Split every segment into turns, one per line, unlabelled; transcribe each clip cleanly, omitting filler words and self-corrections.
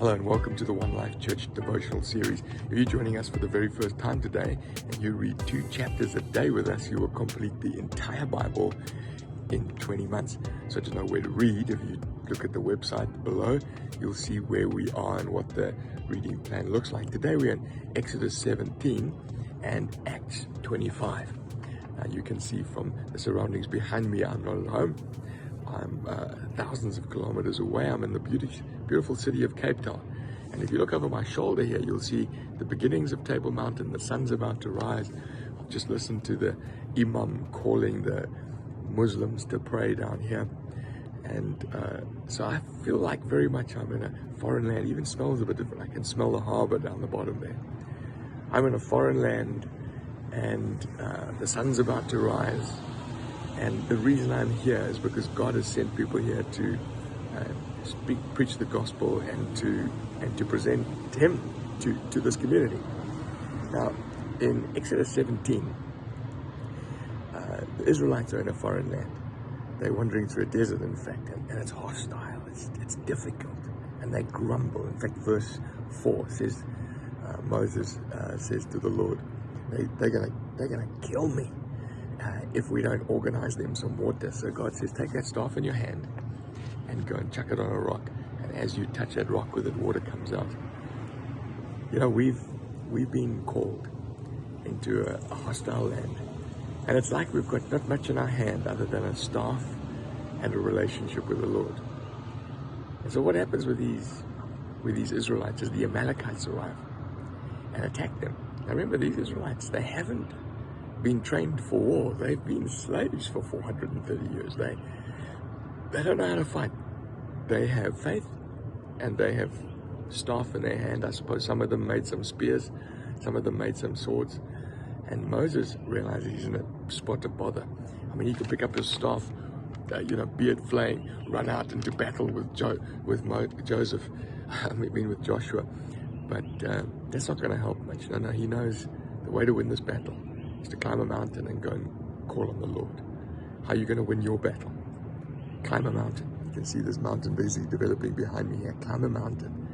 Hello and welcome to the One Life Church devotional series. If you're joining us for the very first time today and you read 2 chapters a day with us, you will complete the entire Bible in 20 months. So to know where to read, if you look at the website below, you'll see where we are and what the reading plan looks like. Today we're in Exodus 17 and Acts 25. Now you can see from the surroundings behind me, I'm not at home. I'm thousands of kilometers away. I'm in the beautiful city of Cape Town. And if you look over my shoulder here, you'll see the beginnings of Table Mountain. The sun's about to rise. I've just listened to the Imam calling the Muslims to pray down here. And so I feel like very much I'm in a foreign land. It even smells a bit different. I can smell the harbor down the bottom there. I'm in a foreign land and the sun's about to rise. And the reason I'm here is because God has sent people here to preach the gospel and to present Him to this community. Now, in Exodus 17, the Israelites are in a foreign land. They're wandering through a desert, in fact, and it's hostile. It's difficult, and they grumble. In fact, verse 4 says, Moses says to the Lord, "They're gonna kill me if we don't organize them some water." So God says, take that staff in your hand and go and chuck it on a rock. And as you touch that rock with it, water comes out. You know, we've been called into a hostile land. And it's like we've got not much in our hand other than a staff and a relationship with the Lord. And so what happens with these Israelites is the Amalekites arrive and attack them. Now remember, these Israelites, they haven't been trained for war. They've been slaves for 430 years. They don't know how to fight. They have faith and they have staff in their hand. I suppose some of them made some spears, some of them made some swords. And Moses realizes he's in a spot of bother. I mean, he could pick up his staff, beard flaying, run out into battle with Joseph, with Joshua. But that's not going to help much. No, he knows the way to win this battle is to climb a mountain and go and call on the Lord. How are you going to win your battle? Climb a mountain. You can see this mountain basically developing behind me here. Climb a mountain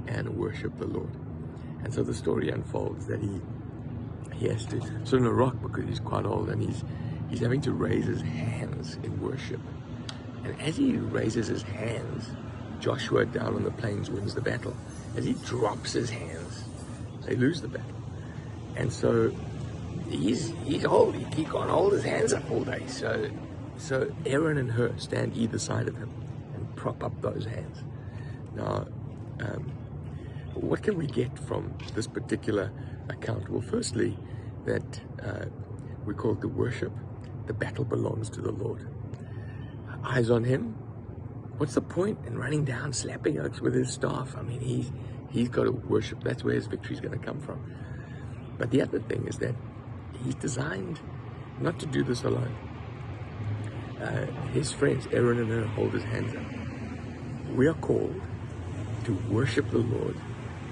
and worship the Lord. And so the story unfolds that he has to sit on a rock because he's quite old, and he's having to raise his hands in worship. And as he raises his hands, Joshua down on the plains wins the battle. As he drops his hands, they lose the battle. And so he's old. He can't hold his hands up all day. So Aaron and Hur stand either side of him and prop up those hands. Now, what can we get from this particular account? Well, firstly, that we call it the worship. The battle belongs to the Lord. Eyes on Him. What's the point in running down, slapping oaks with his staff? I mean, he's got to worship. That's where his victory is going to come from. But the other thing is that He's designed not to do this alone. His friends, Aaron and Hur, hold his hands up. We are called to worship the Lord,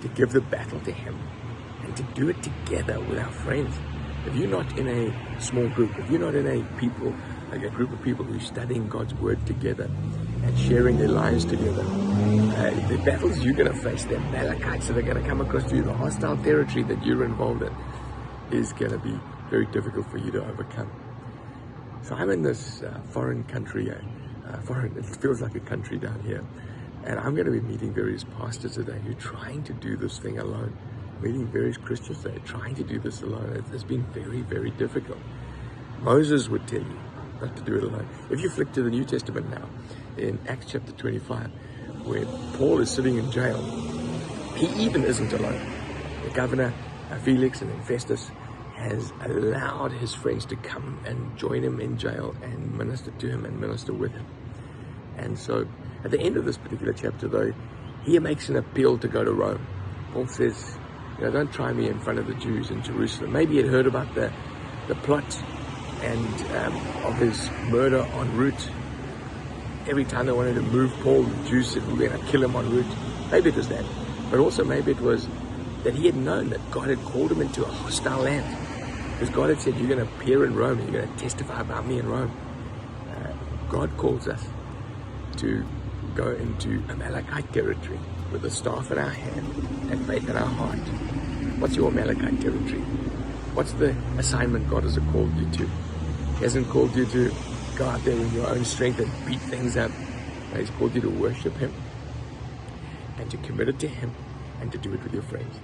to give the battle to Him, and to do it together with our friends. If you're not in a small group, if you're not in a group of people who are studying God's Word together and sharing their lives together, the battles you're going to face, the Amalekites that are going to come across to you, the hostile territory that you're involved in, is going to be very difficult for you to overcome. So I'm in this foreign country, it feels like a country down here, and I'm going to be meeting various pastors today who are trying to do this thing alone, meeting various Christians that are trying to do this alone. It's been very, very difficult. Moses would tell you not to do it alone. If you flick to the New Testament now, in Acts chapter 25, where Paul is sitting in jail, he even isn't alone. The governor, Felix, and then Festus has allowed his friends to come and join him in jail and minister to him and minister with him. And so at the end of this particular chapter, though, he makes an appeal to go to Rome. Paul says, don't try me in front of the Jews in Jerusalem. Maybe he had heard about the plot and of his murder en route. Every time they wanted to move Paul, the Jews said, we're going to kill him en route. Maybe it was that. But also maybe it was that he had known that God had called him into a hostile land. Because God had said, you're going to appear in Rome, and you're going to testify about me in Rome. God calls us to go into Amalekite territory with the staff in our hand and faith in our heart. What's your Amalekite territory? What's the assignment God has called you to? He hasn't called you to go out there in your own strength and beat things up. He's called you to worship Him and to commit it to Him and to do it with your friends.